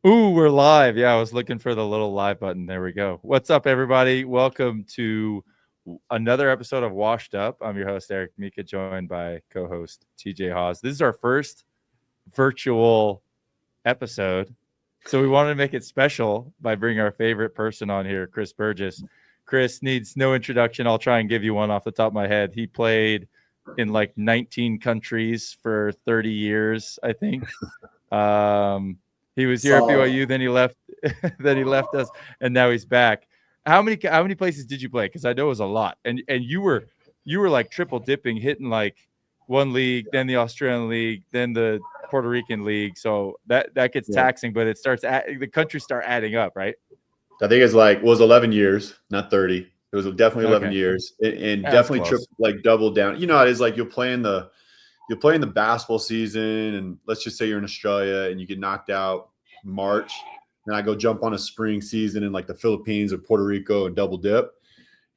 Ooh, we're live. Yeah, I was looking for the little live button. There we go. What's up, everybody? Welcome to another episode of Washed Up. I'm your host, Eric Mika, joined by co-host TJ Haws. This is our first virtual episode, so we wanted to make it special by bringing our favorite person on here, Chris Burgess. Chris needs no introduction. I'll try and give you one off the top of my head. He played in like 19 countries for 30 years, I think. He was here at BYU, then he left, then he left us, and now he's back. How many places did you play? Because I know it was a lot, and you were like triple dipping, hitting like one league, then the Australian league, then the Puerto Rican league. So that gets taxing, but it starts the countries start adding up, right? I think it's like was 11 years, not 30. It was definitely 11 years, and definitely double down. You know, it is like you'll play in the basketball season, and let's just say you're in Australia and you get knocked out March, and I go jump on a spring season in like the Philippines or Puerto Rico and double dip.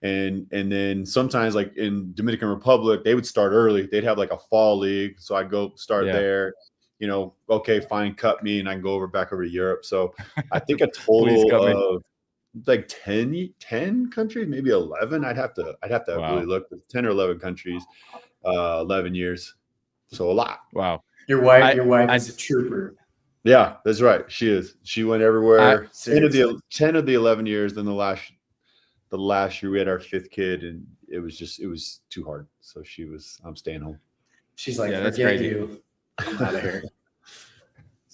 And then sometimes like in Dominican Republic, they would start early. They'd have like a fall league. So I'd go start there, you know, okay, fine, cut me, and I can go back over to Europe. So I think a total of like 10 countries, maybe 11. I'd have to really look. 10 or 11 countries, 11 years. So a lot. Wow. Your wife is a trooper. Yeah, that's right. She is. She went everywhere. 10 of the 11 years. Then the last year we had our 5th kid, and it was too hard. So I'm staying home. She's like, that's crazy. You. I'm out of here.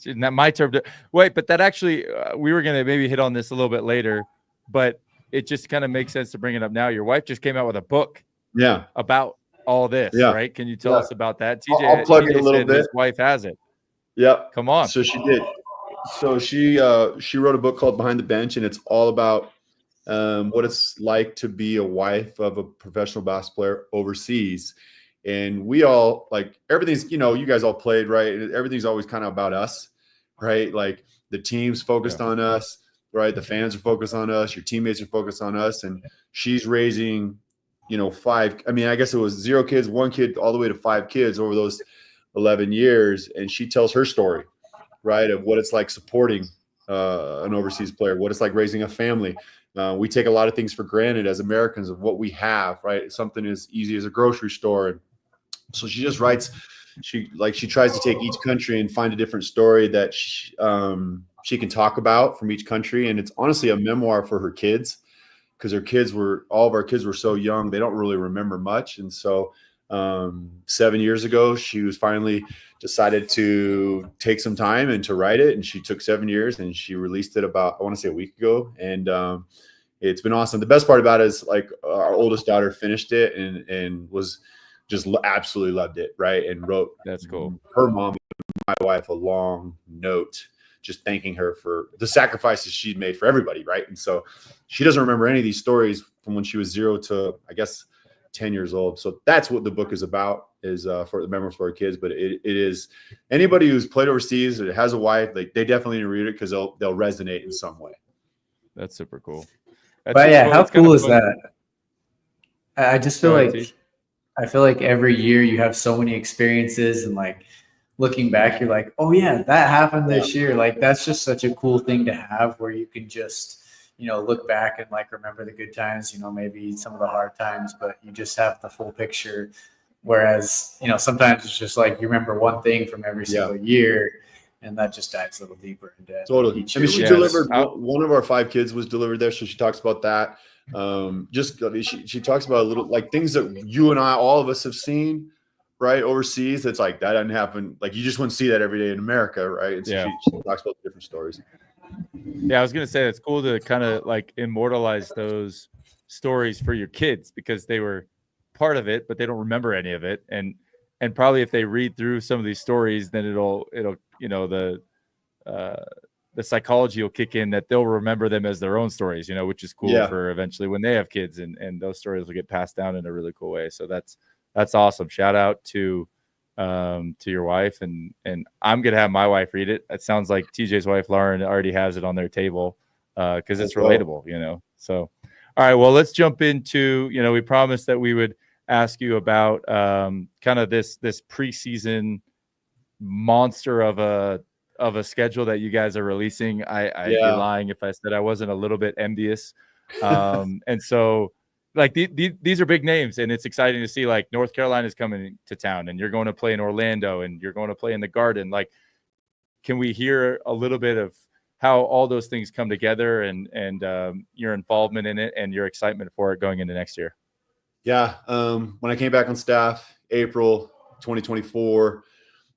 Not my term. Wait, but that actually, we were going to maybe hit on this a little bit later, but it just kind of makes sense to bring it up now. Your wife just came out with a book. Yeah. About all this, right? Can you tell us about that? TJ, I'll plug it a little bit. His wife has it. Yep. Come on. So she did. So she wrote a book called Behind the Bench, and it's all about what it's like to be a wife of a professional basketball player overseas. And we all like everything's, you know, you guys all played, right? Everything's always kind of about us, right? Like the team's focused on us, right? The fans are focused on us. Your teammates are focused on us. And she's raising, you know, 5. I mean, I guess it was 0 kids, 1 kid, all the way to 5 kids over those 11 years. And she tells her story, right, of what it's like supporting an overseas player, what it's like raising a family. We take a lot of things for granted as Americans of what we have, right? Something as easy as a grocery store. And so she just writes, she tries to take each country and find a different story that she can talk about from each country. And it's honestly a memoir for her kids, because all of our kids were so young, they don't really remember much. And so 7 years ago, she was finally decided to take some time and to write it. And she took 7 years, and she released it about, I want to say, a week ago. And it's been awesome. The best part about it is like our oldest daughter finished it and was just absolutely loved it. Right. And wrote, that's cool, her mom, my wife, a long note just thanking her for the sacrifices she'd made for everybody. Right. And so she doesn't remember any of these stories from when she was 0 to, I guess, 10 years old. So that's what the book is about, is for the memories for our kids. But it is anybody who's played overseas or has a wife, like, they definitely need to read it, because they'll resonate in some way. That's super cool. But yeah, how cool is that? I just feel like every year you have so many experiences, and like looking back, you're like, oh yeah, that happened this year. Like, that's just such a cool thing to have, where you can just, you know, look back and like remember the good times, you know, maybe some of the hard times, but you just have the full picture. Whereas, you know, sometimes it's just like you remember one thing from every single year, and that just dives a little deeper into totally. I mean, she delivered one of our 5 kids was delivered there, so she talks about that. She talks about a little like things that you and I, all of us, have seen, right, overseas. It's like that doesn't happen. Like, you just wouldn't see that every day in America, right? And so she talks about different stories. Yeah, I was gonna say it's cool to kind of like immortalize those stories for your kids, because they were part of it, but they don't remember any of it. And probably if they read through some of these stories, then it'll you know, the psychology will kick in, that they'll remember them as their own stories, you know, which is cool for eventually when they have kids, and those stories will get passed down in a really cool way. So that's awesome. Shout out to your wife, and I'm gonna have my wife read it. It sounds like TJ's wife Lauren already has it on their table, because it's relatable, you know. So all right, well, let's jump into, you know, we promised that we would ask you about kind of this preseason monster of of a schedule that you guys are releasing. I'd be lying if I said I wasn't a little bit envious. And so like these are big names, and it's exciting to see like North Carolina is coming to town, and you're going to play in Orlando, and you're going to play in the Garden. Like, can we hear a little bit of how all those things come together and your involvement in it and your excitement for it going into next year? Yeah. When I came back on staff, April 2024,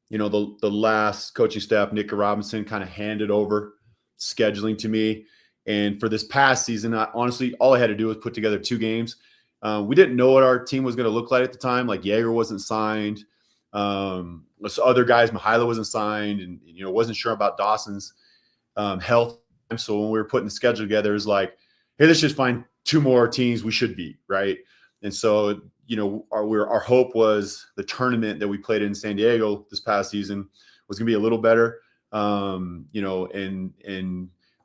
the last coaching staff, Mika Robinson, kind of handed over scheduling to me. And for this past season, honestly, all I had to do was put together 2 games. We didn't know what our team was going to look like at the time. Like Jaeger wasn't signed. Other guys, Mihailo wasn't signed, and wasn't sure about Dawson's health. So when we were putting the schedule together, it was like, hey, let's just find 2 more teams we should beat, right? And so our hope was the tournament that we played in San Diego this past season was going to be a little better. And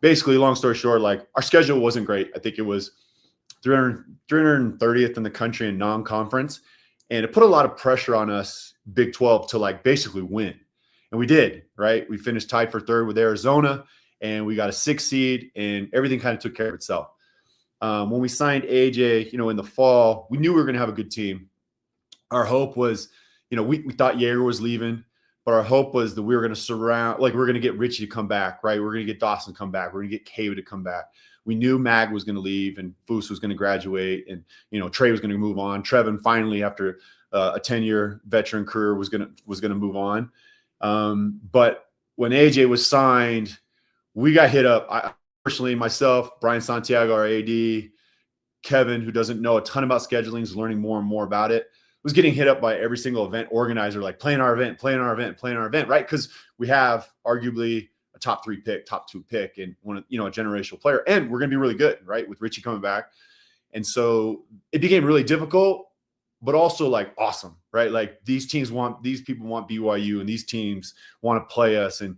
basically, long story short, like our schedule wasn't great. I think it was 330th in the country in non-conference, and it put a lot of pressure on us, Big 12, to like basically win. And we did, right? We finished tied for 3rd with Arizona, and we got a 6 seed, and everything kind of took care of itself. When we signed AJ, in the fall, we knew we were going to have a good team. Our hope was, we thought Jaeger was leaving, but our hope was that we were going to surround, like we're going to get Richie to come back, right? We're going to get Dawson to come back. We're going to get Cave to come back. We knew Mag was going to leave, and Foose was going to graduate, and Trey was going to move on. Trevin finally, after a 10-year veteran career, was going to move on. But when AJ was signed, we got hit up. Personally, myself, Brian Santiago, our AD, Kevin, who doesn't know a ton about scheduling, is learning more and more about it, was getting hit up by every single event organizer, like playing our event, right? Because we have arguably a top 3 pick, top 2 pick, and a generational player, and we're going to be really good, right? With Richie coming back. And so it became really difficult, but also like awesome, right? Like these people want BYU, and these teams want to play us, and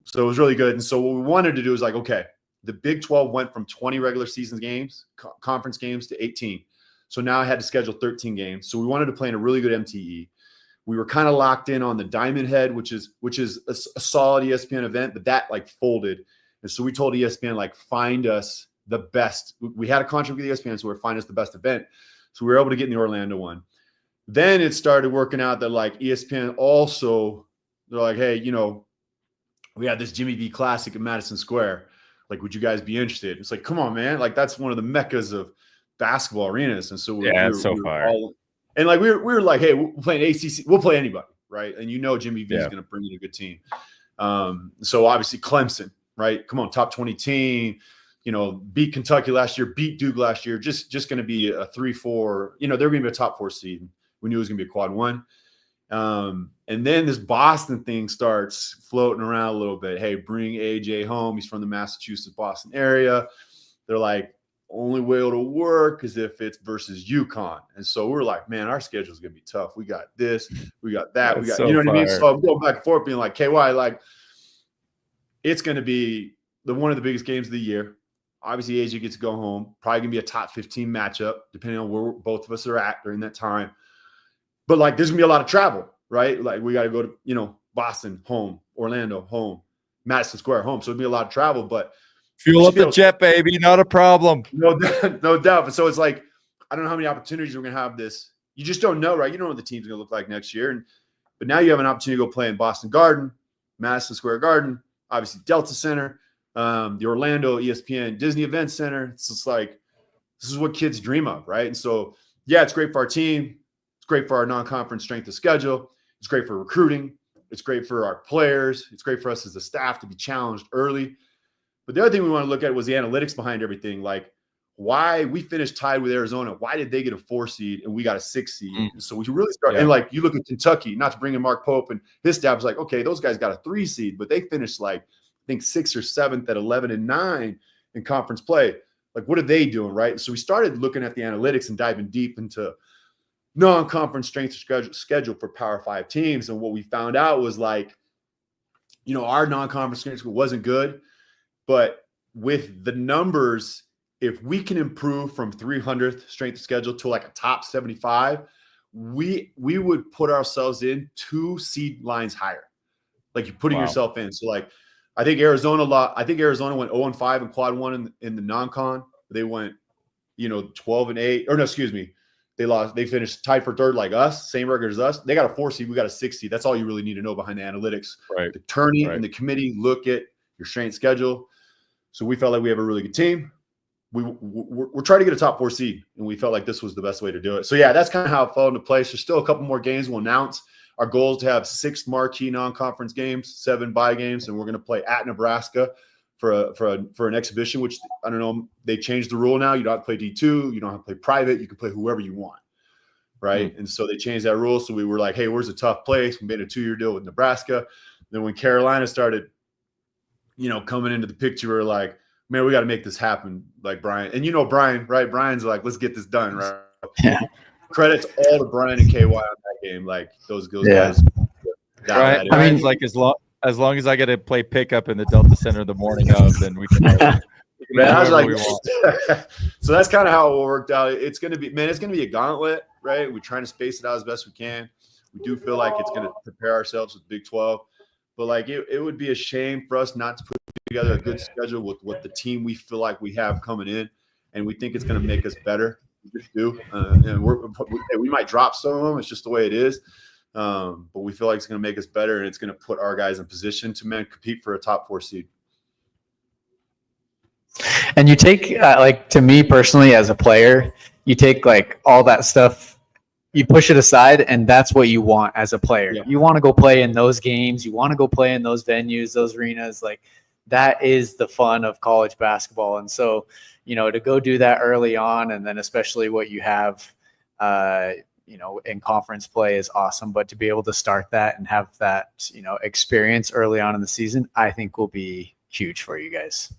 so it was really good. And so what we wanted to do is like, okay, the Big 12 went from 20 regular season games, conference games, to 18. So now I had to schedule 13 games. So we wanted to play in a really good MTE. We were kind of locked in on the Diamond Head, which is a solid ESPN event, but that like folded. And so we told ESPN, like, find us the best. We had a contract with ESPN, so we're find us the best event. So we were able to get in the Orlando one. Then it started working out that like ESPN also, they're like, hey, we had this Jimmy V Classic in Madison Square. Like, would you guys be interested? It's like, come on, man. Like, that's one of the meccas of basketball arenas. And so we were far. And like we were like, hey, we're playing ACC. We'll play anybody, right? And Jimmy V is going to bring in a good team. So obviously Clemson, right? Come on, top 20 team. Beat Kentucky last year, beat Duke last year. Just going to be a 3-4. They're going to be a top 4 seed. We knew it was going to be a quad 1. And then this Boston thing starts floating around a little bit. Hey, bring AJ home. He's from the Massachusetts, Boston area. They're like, only way it'll work is if it's versus UConn. And so we're like, man, our schedule is going to be tough. We got this, we got that. We got, so what I mean? So I'm going back and forth being like, KY, like, it's going to be one of the biggest games of the year. Obviously, AJ gets to go home. Probably going to be a top 15 matchup, depending on where both of us are at during that time. But like, there's gonna be a lot of travel, right? Like, we got to go to, Boston, home, Orlando, home, Madison Square, home. So it'll be a lot of travel, but fuel up the jet, baby. Not a problem. No doubt. So it's like, I don't know how many opportunities we're going to have this. You just don't know, right? You don't know what the team's going to look like next year. But now you have an opportunity to go play in Boston Garden, Madison Square Garden, obviously Delta Center, the Orlando ESPN Disney Event Center. It's just like, this is what kids dream of, right? And so, yeah, it's great for our team. It's great for our non-conference strength of schedule. It's great for recruiting. It's great for our players. It's great for us as a staff to be challenged early. But the other thing we want to look at was the analytics behind everything. Like, why we finished tied with Arizona. Why did they get a 4 seed and we got a 6 seed? So we really started. And like, you look at Kentucky, not to bring in Mark Pope, and his staff was like, okay, those guys got a 3 seed, but they finished like, I think 6th or 7th at 11-9 in conference play. Like, what are they doing, right? So we started looking at the analytics and diving deep into non-conference strength schedule for Power 5 teams. And what we found out was like, our non-conference strength schedule wasn't good, but with the numbers, if we can improve from 300th strength of schedule to like a top 75, we would put ourselves in 2 seed lines higher. Like you're putting yourself in. So like, I think Arizona went 0-5 in quad one in the non-con. They went, 12-8, or no, excuse me. They finished tied for third like us, same record as us. They got a 4 seed, we got a 6 seed. That's all you really need to know behind the analytics. Right. The tourney and the committee look at your strength schedule. So we felt like we have a really good team. We're trying to get a top 4 seed, and we felt like this was the best way to do it. So yeah, that's kind of how it fell into place. There's still a couple more games we'll announce. Our goal is to have 6 marquee non-conference games, 7 bye games, and we're going to play at Nebraska for an exhibition, which I don't know. They changed the rule now. You don't have to play D2. You don't have to play private. You can play whoever you want, right? And so they changed that rule. So we were like, hey, where's a tough place? We made a 2-year deal with Nebraska. Then when Carolina started, coming into the picture, we were like, man, we got to make this happen. Like Brian, and Brian, right? Brian's like, let's get this done, right? Yeah. Credits all to Brian and KY on that game. Like those guys. Right. I mean, like as long as I get to play pickup in the Delta Center the morning of, then we can. Man, I was like, so that's kind of how it worked out. It's gonna be a gauntlet, right? We're trying to space it out as best we can. We do feel like it's gonna prepare ourselves with Big 12, but like it would be a shame for us not to put together a good schedule with what the team we feel like we have coming in, and we think it's gonna make us better. We just do, and we might drop some of them. It's just the way it is. But we feel like it's going to make us better, and it's going to put our guys in position to compete for a top 4 seed. And you take, to me personally as a player, you take like all that stuff, you push it aside, and that's what you want as a player. Yeah. You want to go play in those games. You want to go play in those venues, those arenas. Like that is the fun of college basketball. And so, to go do that early on, and then especially what you have, in conference play is awesome, but to be able to start that and have that, experience early on in the season, I think will be huge for you guys.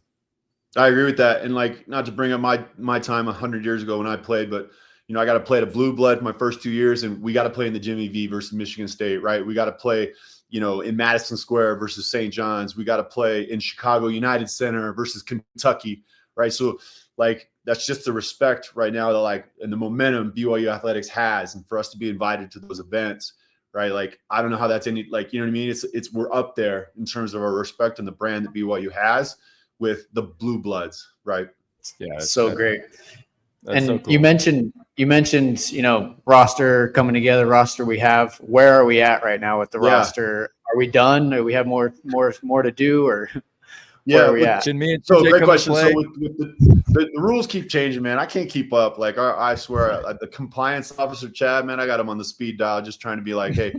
I agree with that. And like, not to bring up my time 100 years ago when I played, but I got to play at a blue blood my first 2 years, and we got to play in the Jimmy V versus Michigan State, right? We got to play, in Madison Square versus St. John's. We got to play in Chicago United Center versus Kentucky, right? So like, that's just the respect right now that and the momentum BYU athletics has, and for us to be invited to those events, right? Like, I don't know how that's any, what I mean? It's we're up there in terms of our respect and the brand that BYU has with the blue bloods, right? Yeah. So great. And so cool. you mentioned, roster coming together, roster we have. Where are we at right now with the roster? Are we done? Or we have more to do, or yeah, so great question. So with the rules keep changing, man. I can't keep up. Like I swear, the compliance officer Chad, man, I got him on the speed dial, just trying to be like, hey.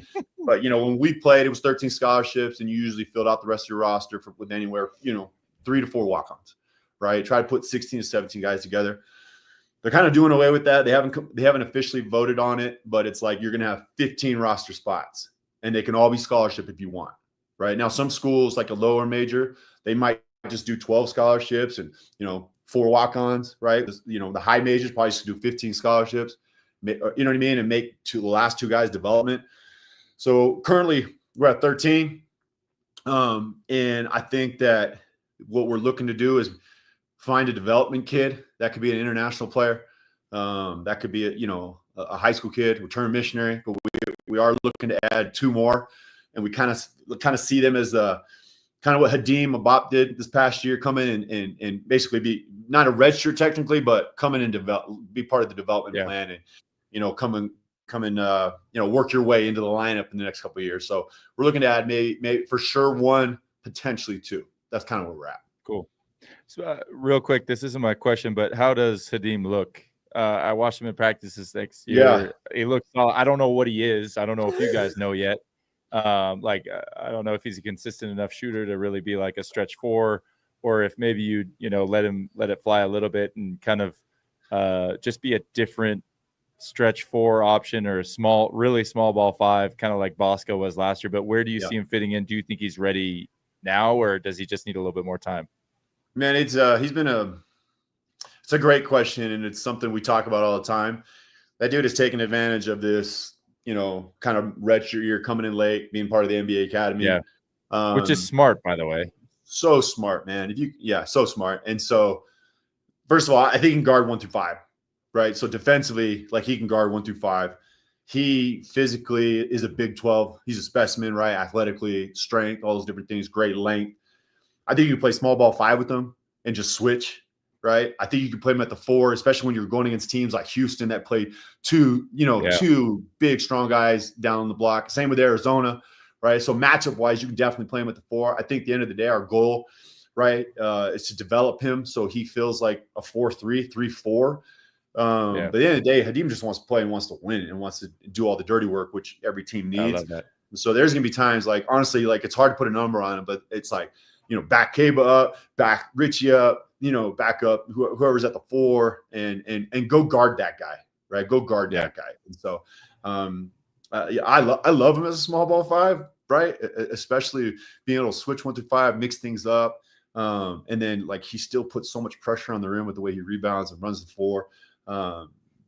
But when we played, it was 13 scholarships, and you usually filled out the rest of your roster with anywhere 3 to 4 walk-ons, right? Try to put 16 to 17 guys together. They're kind of doing away with that. They haven't officially voted on it, but it's like you're going to have 15 roster spots, and they can all be scholarship if you want, right? Now, some schools like a lower major, they might just do 12 scholarships and 4 walk-ons, right? The high majors probably just do 15 scholarships, you know what I mean, and make the last 2 guys development. So currently we're at 13, and I think that what we're looking to do is find a development kid that could be an international player, that could be a high school kid, return missionary, but we are looking to add 2 more, and we kind of see them as kind of what Hadim Abop did this past year, come in and basically be not a redshirt technically, but come in and be part of the development plan, and come and work your way into the lineup in the next couple of years. So we're looking to add maybe for sure 1, potentially 2. That's kind of where we're at. Cool. So real quick, this isn't my question, but how does Hadim look? I watched him in practices next year. Yeah. He looks. I don't know what he is. I don't know if you guys know yet. I don't know if he's a consistent enough shooter to really be like a stretch 4, or if maybe you let it fly a little bit and kind of just be a different stretch 4 option, or a really small ball 5, kind of like Bosco was last year. But where do you see him fitting in? Do you think he's ready now, or does he just need a little bit more time? Man, it's a great question, and it's something we talk about all the time. That dude is taking advantage of this, kind of redshirt year, coming in late, being part of the NBA Academy. Yeah. Which is smart, by the way. So smart, man. So smart. And so, first of all, I think he can guard 1 through 5, right? So defensively, like, he can guard 1 through 5. he physically is a Big 12. He's a specimen, right? Athletically, strength, all those different things, great length. I think you can play small ball 5 with him and just switch, right? I think you can play him at the 4, especially when you're going against teams like Houston that play two big, strong guys down the block. Same with Arizona, right? So matchup-wise, you can definitely play him at the 4. I think at the end of the day, our goal, right, is to develop him so he feels like a 4-3, 3-4. But at the end of the day, Hadim just wants to play and wants to win and wants to do all the dirty work, which every team needs. I love that. So there's going to be times like, honestly, like it's hard to put a number on it, but it's like, back Kaba up, back Richie up, back up whoever's at the 4 and go guard that guy, right? Go guard that guy. And so I love him as a small ball 5, right? Especially being able to switch 1 through 5, mix things up. And then like he still puts so much pressure on the rim with the way he rebounds and runs the 4.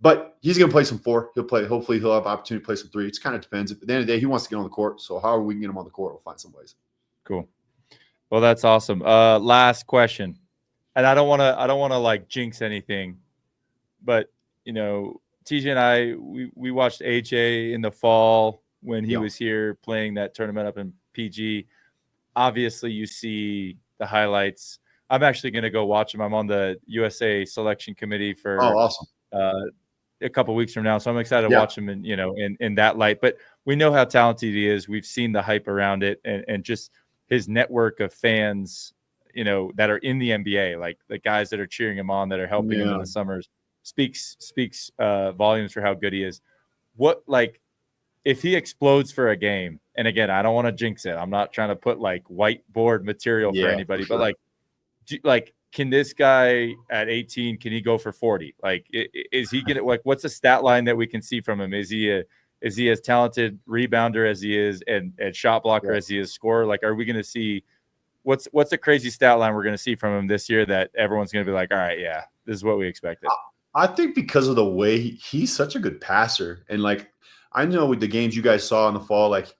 But he's going to play some 4. Hopefully he'll have opportunity to play some 3. It kind of depends. At the end of the day, he wants to get on the court. So however we can get him on the court, we'll find some ways. Cool. Well, that's awesome. Last question. And I don't want to like jinx anything, but TJ and I, we watched AJ in the fall when he was here playing that tournament up in PG. Obviously you see the highlights. I'm actually going to go watch him. I'm on the USA selection committee for awesome. A couple weeks from now. So I'm excited to watch him in that light, but we know how talented he is. We've seen the hype around it and just his network of fans, that are in the NBA, like the guys that are cheering him on, that are helping him in the summers, speaks volumes for how good he is. What, like, if he explodes for a game, and again, I don't want to jinx it. I'm not trying to put like whiteboard material for anybody, but like, can this guy at 18, can he go for 40? Like, is he gonna, like, what's the stat line that we can see from him? Is he as talented rebounder as he is and shot blocker as he is scorer? Like, are we going to see what's a crazy stat line we're going to see from him this year that everyone's going to be like, all right, yeah, this is what we expected? I think because of the way he's such a good passer. And like, I know with the games you guys saw in the fall, like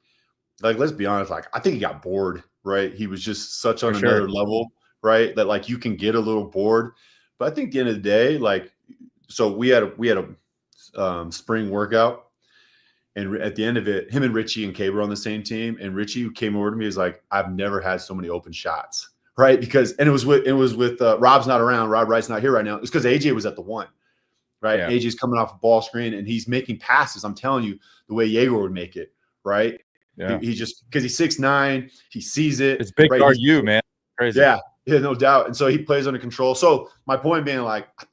let's be honest, like I think he got bored, right? He was just such on another level, right? That like you can get a little bored. But I think at the end of the day, like, so we had a spring workout. And at the end of it, him and Richie and Kay were on the same team. And Richie, who came over to me, is like, I've never had so many open shots, right? Because it was with Rob's not around. Rob Wright's not here right now. It's because AJ was at the 1, right? Yeah. AJ's coming off a ball screen and he's making passes. I'm telling you, the way Jaeger would make it, right? Yeah. He just, because he's 6'9", he sees it. It's big guard you, man. Crazy. Yeah, no doubt. And so he plays under control. So my point being, like, I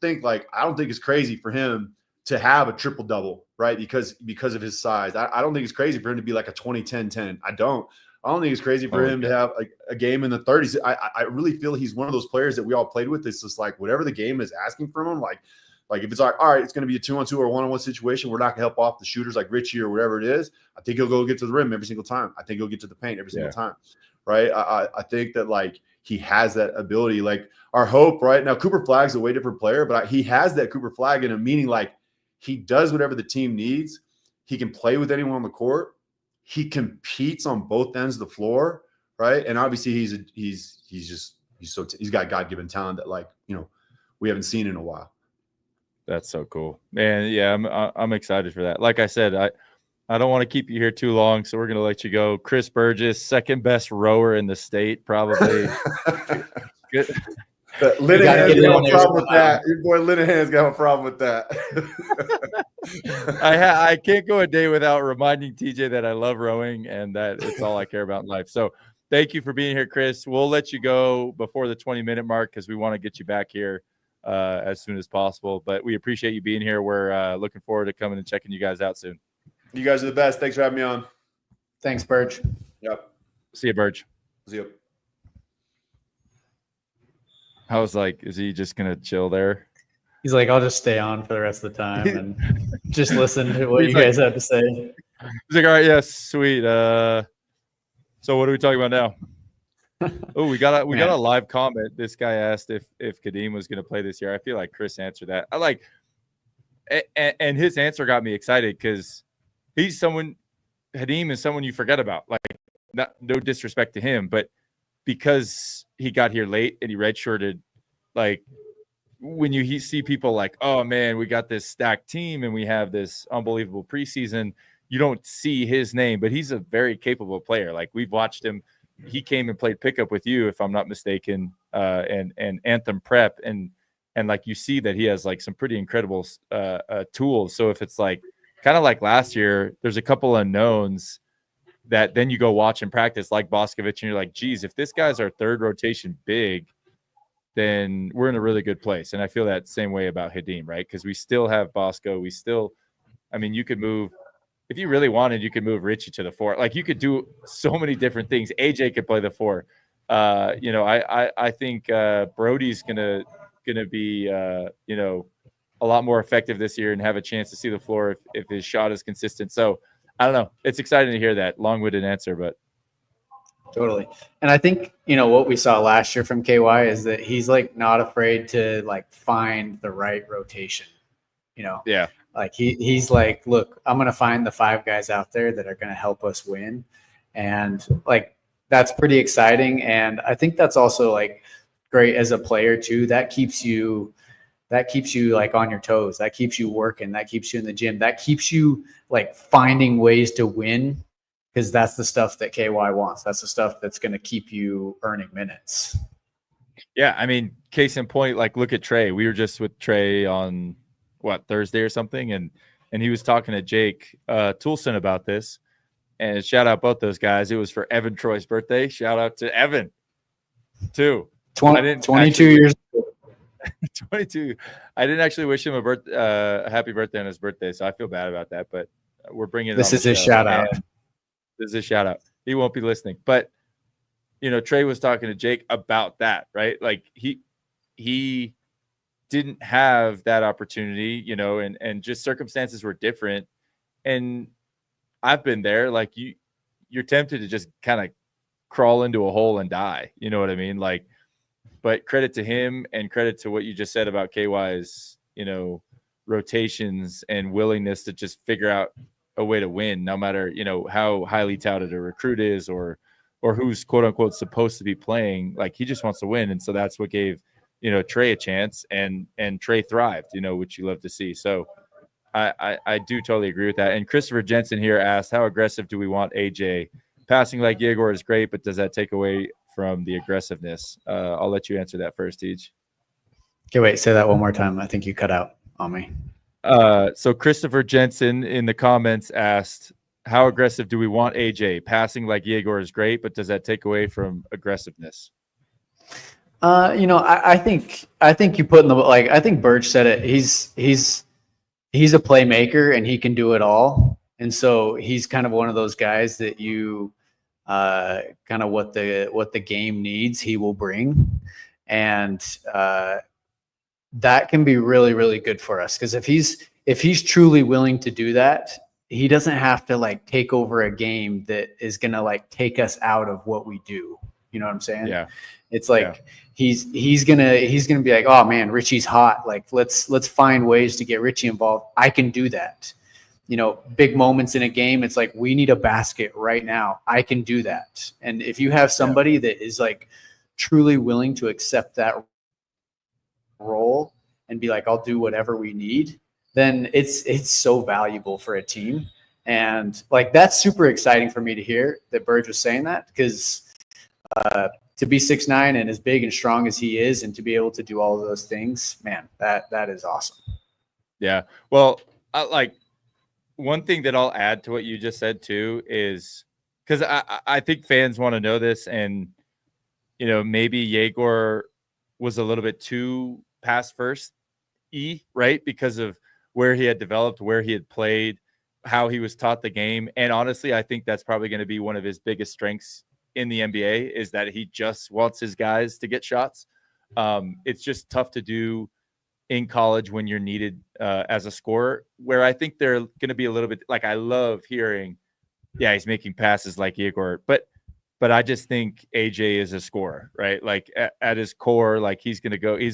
don't think it's crazy for him to have a triple double, right? Because of his size. I don't think it's crazy for him to be like a 20-10-10. I don't think it's crazy for him to have like a game in the 30s. I really feel he's one of those players that we all played with. It's just like whatever the game is asking from him, like if it's like, all right, it's going to be a 2-on-2 or a 1-on-1 situation, we're not going to help off the shooters like Richie or whatever it is. I think he'll go get to the rim every single time. I think he'll get to the paint every single time, right? I think that like he has that ability. Like our hope right now, Cooper Flagg's a way different player, but he has that Cooper Flagg in a meaning like he does whatever the team needs. He can play with anyone on the court. He competes on both ends of the floor, right? And obviously he's got God-given talent that like, we haven't seen in a while. That's so cool, man. Yeah, I'm excited for that. Like I said, I don't want to keep you here too long, so we're gonna let you go. Chris Burgess, second best rower in the state, probably. Good. Linehan's got a problem with that. Your boy Linehan's got a problem with that. I can't go a day without reminding TJ that I love rowing and that it's all I care about in life. So thank you for being here, Chris. We'll let you go before the 20-minute mark because we want to get you back here as soon as possible. But we appreciate you being here. We're looking forward to coming and checking you guys out soon. You guys are the best. Thanks for having me on. Thanks, Burge. Yep. See you, Burge. See you. I was like, is he just going to chill there? He's like, I'll just stay on for the rest of the time and just listen to what you guys have to say. He's like, all right, yes, sweet. So what are we talking about now? Oh, we got a live comment. This guy asked if Kadeem was going to play this year. I feel like Chris answered that. And his answer got me excited because Kadeem is someone you forget about. Like, no disrespect to him, but because he got here late and he redshirted, like when you see people like, oh man, we got this stacked team and we have this unbelievable preseason, you don't see his name, but he's a very capable player. Like we've watched him. He came and played pickup with you, if I'm not mistaken, and Anthem Prep, and like you see that he has like some pretty incredible tools. So if it's like kind of like last year, there's a couple unknowns that then you go watch and practice like Boscovich, and you're like, geez, if this guy's our third rotation big, then we're in a really good place. And I feel that same way about Hadim, right? Because we still have Bosco. We still, I mean, you could move, if you really wanted, you could move Richie to the 4. Like you could do so many different things. AJ could play the 4. You know, I think Brody's gonna be you know, a lot more effective this year and have a chance to see the floor if his shot is consistent. So I don't know. It's exciting to hear that long-winded answer, but totally. And I think, you know, what we saw last year from KY is that he's like not afraid to like find the right rotation, you know? Yeah. Like he's like, look, I'm going to find the 5 guys out there that are going to help us win. And like, that's pretty exciting. And I think that's also like great as a player too. That keeps you like on your toes. That keeps you working. That keeps you in the gym. That keeps you like finding ways to win, because that's the stuff that KY wants. That's the stuff that's going to keep you earning minutes. Yeah, I mean, case in point, like look at Trey. We were just with Trey on Thursday or something, and he was talking to Jake Toulson about this. And shout out both those guys. It was for Evan Troy's birthday. Shout out to Evan too. 22 years old. 22. I didn't actually wish him a happy birthday on his birthday, so I feel bad about that. But we're bringing this is his shout out. This is a shout out. He won't be listening, but you know, Trey was talking to Jake about that, right? Like he didn't have that opportunity, you know, and just circumstances were different. And I've been there. Like you're tempted to just kind of crawl into a hole and die. You know what I mean? Like, but credit to him and credit to what you just said about KY's, you know, rotations and willingness to just figure out a way to win, no matter, you know, how highly touted a recruit is or who's quote unquote supposed to be playing. Like he just wants to win. And so that's what gave, you know, Trey a chance, and Trey thrived, you know, which you love to see. So I do totally agree with that. And Christopher Jensen here asked, how aggressive do we want AJ? Passing like Yegor is great, but does that take away from the aggressiveness? I'll let you answer that first, Teach. Okay, wait, say that one more time. I think you cut out on me. So Christopher Jensen in the comments asked, how aggressive do we want AJ? Passing like Yegor is great, but does that take away from aggressiveness? You know, I think you put in the, like, I think Burge said it. He's a playmaker and he can do it all. And so he's kind of one of those guys that you kind of what the game needs, he will bring. And that can be really, really good for us. Because if he's truly willing to do that, he doesn't have to like take over a game that is gonna like take us out of what we do. You know what I'm saying? Yeah. It's like he's gonna be like, oh man, Richie's hot. Like let's find ways to get Richie involved. I can do that. You know, big moments in a game, it's like we need a basket right now. I can do that. And if you have somebody that is like truly willing to accept that role and be like, I'll do whatever we need, then it's so valuable for a team. And like that's super exciting for me to hear that Burge was saying that, because to be 6'9" and as big and strong as he is, and to be able to do all of those things, man, that is awesome. Yeah. Well, like one thing that I'll add to what you just said too is, because I think fans want to know this, and you know, maybe Yegor was a little bit too pass first right, because of where he had developed, where he had played, how he was taught the game. And honestly, I think that's probably going to be one of his biggest strengths in the NBA, is that he just wants his guys to get shots. It's just tough to do in college when you're needed as a scorer, where I think they're going to be a little bit like, I love hearing, yeah, he's making passes like Igor, but I just think AJ is a scorer, right? Like at his core, like he's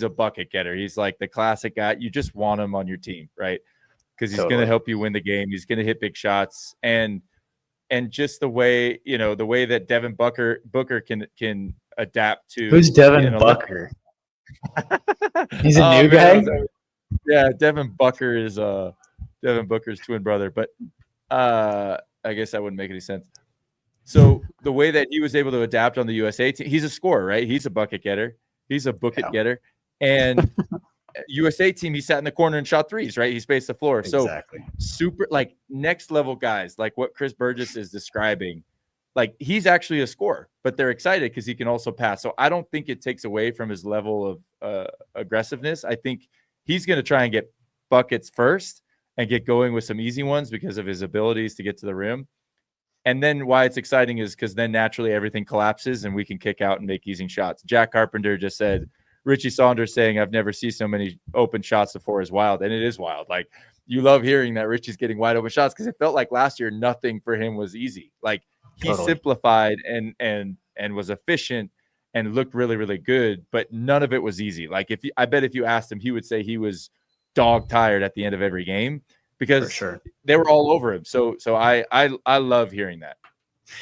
a bucket getter. He's like the classic guy. You just want him on your team, right? Because he's going to help you win the game. He's going to hit big shots. And just the way that Devin Booker can adapt to. Who's Devin Booker? He's a new guy. Yeah, Devin Booker is Devin Booker's twin brother, but I guess that wouldn't make any sense. So the way that he was able to adapt on the USA team, he's a scorer, right? He's a bucket getter. He's a bucket getter. And USA team, he sat in the corner and shot threes, right? He spaced the floor. Exactly. So super, like, next level guys, like what Chris Burgess is describing. Like, he's actually a scorer, but they're excited because he can also pass. So I don't think it takes away from his level of aggressiveness. I think he's going to try and get buckets first and get going with some easy ones because of his abilities to get to the rim. And then why it's exciting is because then naturally everything collapses and we can kick out and make easy shots. Jack Carpenter just said, Richie Saunders saying, I've never seen so many open shots before is wild. And it is wild. Like, you love hearing that Richie's getting wide open shots because it felt like last year nothing for him was easy. Like, he simplified and was efficient and looked really, really good, but none of it was easy. Like, I bet if you asked him, he would say he was dog tired at the end of every game because they were all over him. So I love hearing that.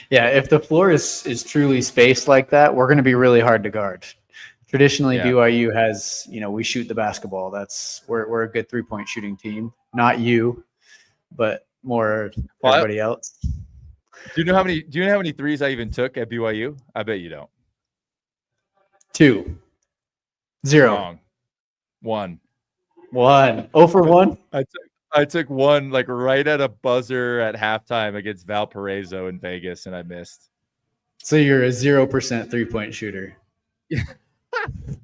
Yeah, if the floor is truly spaced like that, we're going to be really hard to guard. Traditionally, BYU has, we shoot the basketball. We're a good 3-point shooting team. Not you, but more everybody else. Do you know how many threes I even took at BYU? I bet you don't. 2. 0. Wrong. 1. 1. 0 for 1? I took one, like, right at a buzzer at halftime against Valparaiso in Vegas, and I missed. So you're a 0% 3-point shooter.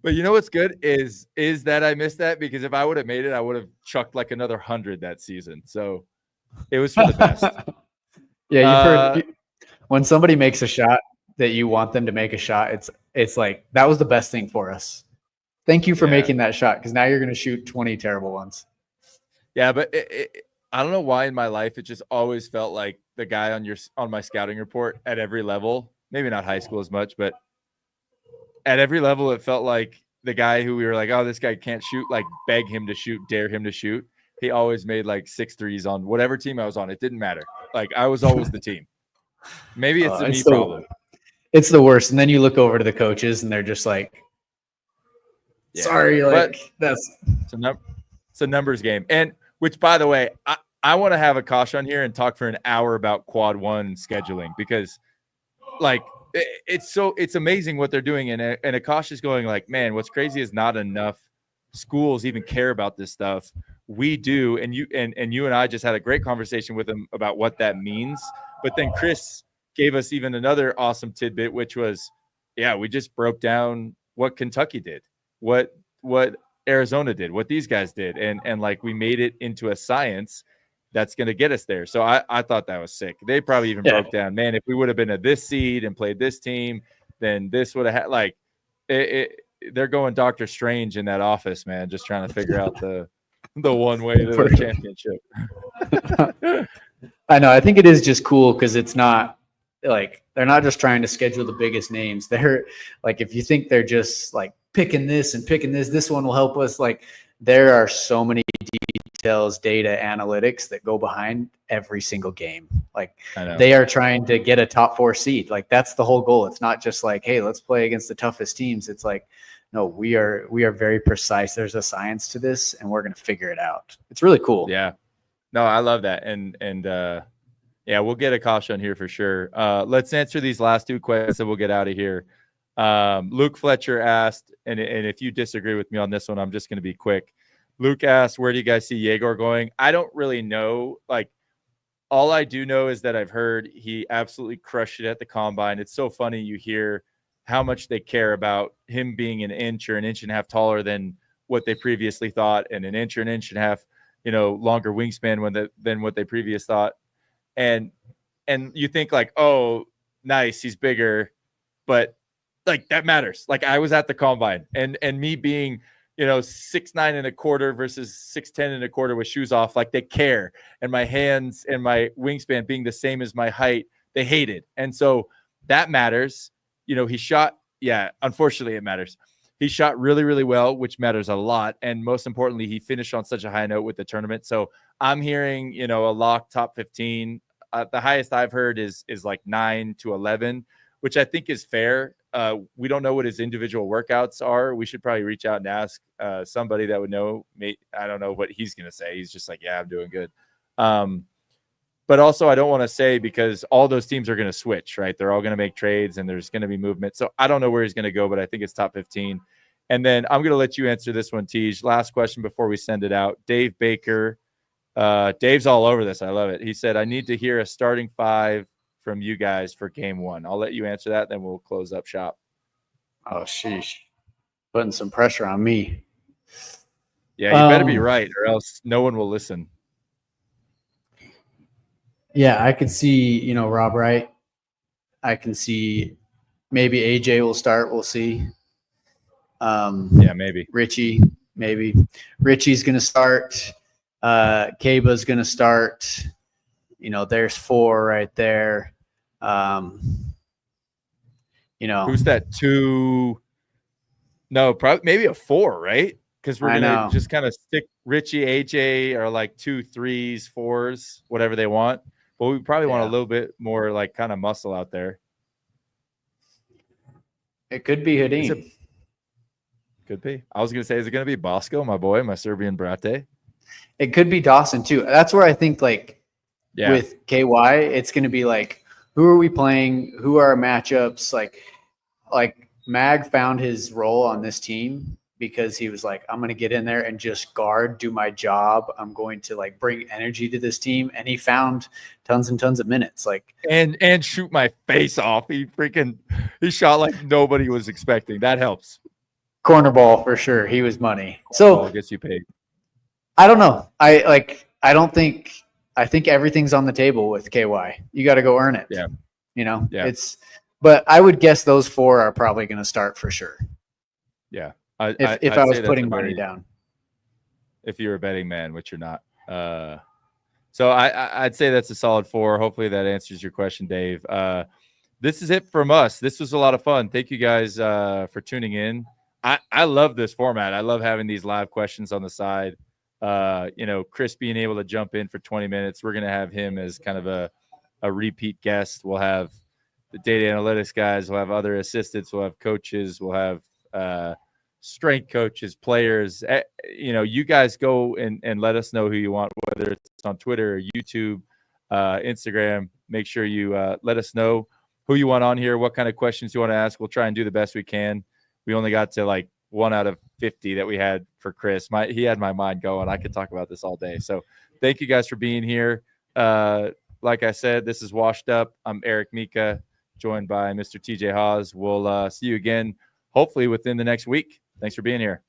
But you know what's good is that I missed that, because if I would have made it, I would have chucked like another 100 that season. So it was for the best. Yeah, you've heard when somebody makes a shot that you want them to make a shot, it's like, that was the best thing for us. Thank you for making that shot, because now you're going to shoot 20 terrible ones. Yeah, but I don't know why in my life it just always felt like the guy on my scouting report at every level, maybe not high school as much, but at every level it felt like the guy who we were like, oh, this guy can't shoot, like, beg him to shoot, dare him to shoot. He always made like 6 threes on whatever team I was on. It didn't matter. Like, I was always the team. Maybe it's the me problem. It's the worst. And then you look over to the coaches and they're just like, sorry, like, it's a numbers game. And which, by the way, I want to have Akash on here and talk for an hour about quad 1 scheduling, because, like, it's amazing what they're doing. And Akash is going like, man, what's crazy is not enough schools even care about this stuff. We do. And you and I just had a great conversation with him about what that means. But then Chris gave us even another awesome tidbit, which was, we just broke down what Kentucky did, what Arizona did, what these guys did. And like, we made it into a science that's going to get us there. So I thought that was sick. They probably even broke down, man, if we would have been at this seed and played this team, then this would have had, like, they're going Dr. Strange in that office, man, just trying to figure out the one way to the championship. I know. I think it is just cool because it's not like they're not just trying to schedule the biggest names. They're like, if you think they're just like picking this and picking this one will help us. Like, there are so many details, data, analytics that go behind every single game. Like, they are trying to get a top 4 seed. Like, that's the whole goal. It's not just like, hey, let's play against the toughest teams. It's like, no, we are very precise. There's a science to this, and we're going to figure it out. It's really cool. Yeah. No, I love that. And we'll get Akash on here for sure. Let's answer these last 2 questions and we'll get out of here. Luke Fletcher asked, and if you disagree with me on this one, I'm just going to be quick. Luke asked, where do you guys see Yegor going? I don't really know. Like, all I do know is that I've heard he absolutely crushed it at the combine. It's so funny. You hear how much they care about him being an inch or an inch and a half taller than what they previously thought, and an inch or an inch and a half, longer wingspan than what they previously thought. And you think like, oh, nice, he's bigger, but like, that matters. Like, I was at the combine, and me being, 6'9" and a quarter versus 6'10" and a quarter with shoes off, like, they care. And my hands and my wingspan being the same as my height, they hate it. And so that matters. He shot. Yeah, unfortunately it matters. He shot really, really well, which matters a lot. And most importantly, he finished on such a high note with the tournament. So I'm hearing, a lock top 15. The highest I've heard is like 9 to 11, which I think is fair. We don't know what his individual workouts are. We should probably reach out and ask somebody that would know. I don't know what he's going to say. He's just like, yeah, I'm doing good. But also I don't want to say, because all those teams are going to switch, right? They're all going to make trades and there's going to be movement. So I don't know where he's going to go, but I think it's top 15. And then I'm going to let you answer this one, Tej. Last question before we send it out. Dave Baker. Dave's all over this. I love it. He said, I need to hear a starting 5 from you guys for game 1. I'll let you answer that, then we'll close up shop. Oh, sheesh. Putting some pressure on me. Yeah, you better be right, or else no one will listen. Yeah, I could see, Rob Wright. I can see maybe AJ will start. We'll see. Yeah, maybe. Richie, maybe. Richie's going to start. Kaba's going to start. There's 4 right there. Who's that 2? No, probably maybe a 4, right? Because we're gonna just kind of stick Richie, AJ are like 2 3s, 4s, whatever they want. But we probably want a little bit more like kind of muscle out there. It could be Houdin. Could be. I was gonna say, is it gonna be Bosco, my boy, my Serbian brate? It could be Dawson too. That's where I think with KY, it's gonna be like, who are we playing? Who are our matchups? Like Mag found his role on this team because he was like, I'm going to get in there and just guard, do my job. I'm going to bring energy to this team. And he found tons and tons of minutes. And shoot my face off. He shot like nobody was expecting. That helps. Corner ball for sure. He was money. So I guess you paid. I don't know. I think everything's on the table with KY. You got to go earn it. Yeah. But I would guess those 4 are probably going to start for sure. Yeah. If I was putting money down. If you're a betting man, which you're not. So I'd say that's a solid 4. Hopefully that answers your question, Dave. This is it from us. This was a lot of fun. Thank you guys for tuning in. I love this format. I love having these live questions on the side. Chris being able to jump in for 20 minutes. We're going to have him as kind of a repeat guest. We'll have the data analytics guys. We'll have other assistants. We'll have coaches. We'll have strength coaches, players. You guys go and let us know who you want, whether it's on Twitter or YouTube, Instagram. Make sure you let us know who you want on here, what kind of questions you want to ask. We'll try and do the best we can. We only got to 1 out of 50 that we had for Chris. He had my mind going. I could talk about this all day. So thank you guys for being here. Like I said, this is Washed Up. I'm Eric Mika, joined by Mr. TJ Haws. We'll see you again, hopefully within the next week. Thanks for being here.